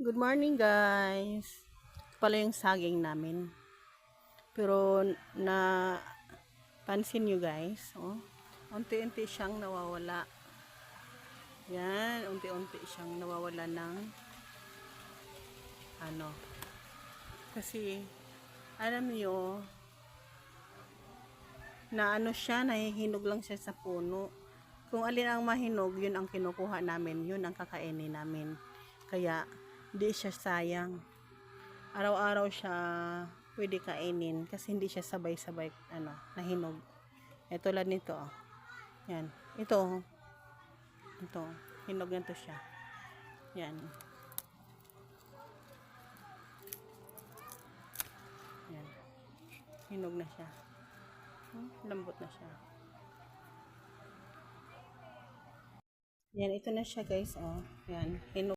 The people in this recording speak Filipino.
Good morning guys. Ito pala yung saging namin. Pero na pansin nyo guys, oh, unti-unti siyang nawawala. Yan, unti-unti siyang nawawala ng ano. Kasi alam nyo na ano siya, nahihinog lang siya sa puno. Kung alin ang mahinog, yun ang kinukuha namin, yun ang kakainin namin. Kaya hindi siya sayang. Araw-araw siya pwede kainin kasi hindi siya sabay-sabay nahinog. Ito tulad nito, oh. Yan. Ito hinog na to siya. Yan. Yan. Hinog na siya. Lambot na siya. Yan, ito na siya guys, oh. Yan, hinog.